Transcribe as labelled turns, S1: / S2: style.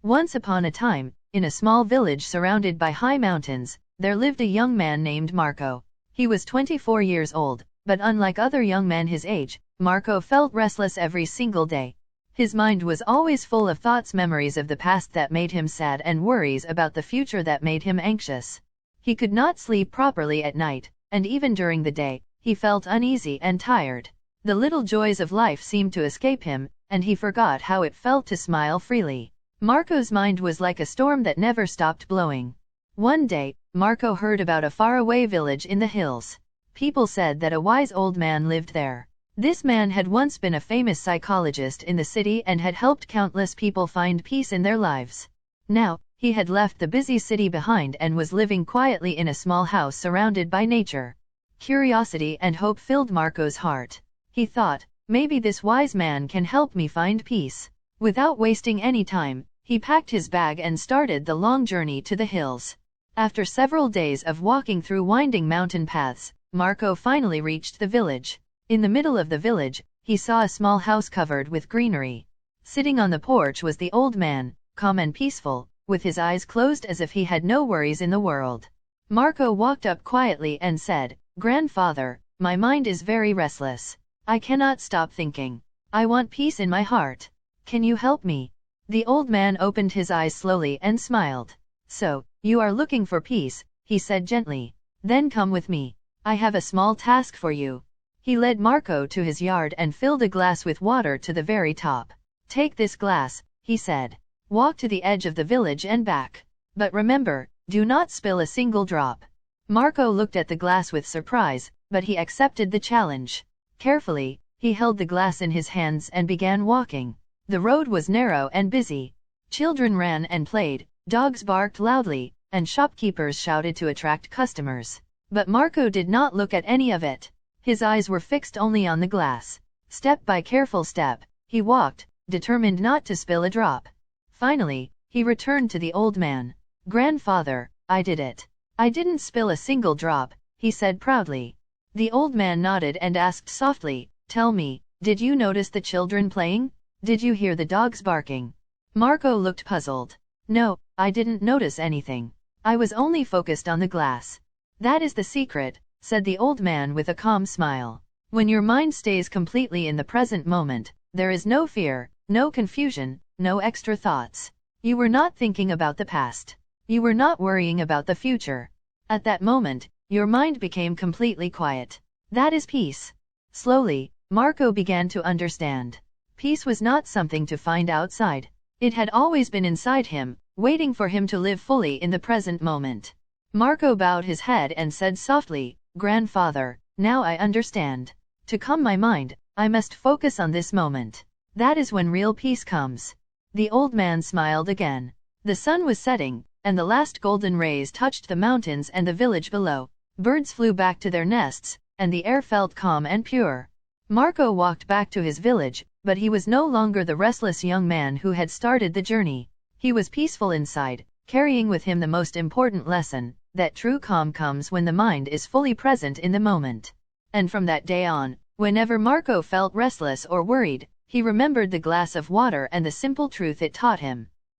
S1: Once upon a time, in a small village surrounded by high mountains, there lived a young man named Marco. He was 24 years old, but unlike other young men his age, Marco felt restless every single day. His mind was always full of thoughts, memories of the past that made him sad, and worries about the future that made him anxious. He could not sleep properly at night, and even during the day, he felt uneasy and tired. The little joys of life seemed to escape him, and he forgot how it felt to smile freely. Marco's mind was like a storm that never stopped blowing. One day, Marco heard about a faraway village in the hills. People said that a wise old man lived there. This man had once been a famous psychologist in the city and had helped countless people find peace in their lives. Now, he had left the busy city behind and was living quietly in a small house surrounded by nature. Curiosity and hope filled Marco's heart. He thought, maybe this wise man can help me find peace. Without wasting any time, he packed his bag and started the long journey to the hills. After several days of walking through winding mountain paths, Marco finally reached the village. In the middle of the village, he saw a small house covered with greenery. Sitting on the porch was the old man, calm and peaceful, with his eyes closed as if he had no worries in the world. Marco walked up quietly and said, "Grandfather, my mind is very restless. I cannot stop thinking. I want peace in my heart. Can you help me?" The old man opened his eyes slowly and smiled. "So, you are looking for peace," he said gently. "Then come with me. I have a small task for you." He led Marco to his yard and filled a glass with water to the very top. "Take this glass," he said. "Walk to the edge of the village and back. But remember, do not spill a single drop." Marco looked at the glass with surprise, but he accepted the challenge. Carefully, he held the glass in his hands and began walking. The road was narrow and busy. Children ran and played, dogs barked loudly, and shopkeepers shouted to attract customers. But Marco did not look at any of it. His eyes were fixed only on the glass. Step by careful step, he walked, determined not to spill a drop. Finally, he returned to the old man. "Grandfather, I did it. I didn't spill a single drop," he said proudly. The old man nodded and asked softly, "Tell me, did you notice the children playing? Did you hear the dogs barking?" Marco looked puzzled. "No, I didn't notice anything. I was only focused on the glass." "That is the secret," said the old man with a calm smile. "When your mind stays completely in the present moment, there is no fear, no confusion, no extra thoughts. You were not thinking about the past. You were not worrying about the future. At that moment, your mind became completely quiet. That is peace." Slowly, Marco began to understand. Peace was not something to find outside. It had always been inside him, waiting for him to live fully in the present moment. Marco bowed his head and said softly, "Grandfather, now I understand. To calm my mind, I must focus on this moment. That is when real peace comes." The old man smiled again. The sun was setting, and the last golden rays touched the mountains and the village below. Birds flew back to their nests, and the air felt calm and pure. Marco walked back to his village, but he was no longer the restless young man who had started the journey. He was peaceful inside, carrying with him the most important lesson, that true calm comes when the mind is fully present in the moment. And from that day on, whenever Marco felt restless or worried, he remembered the glass of water and the simple truth it taught him.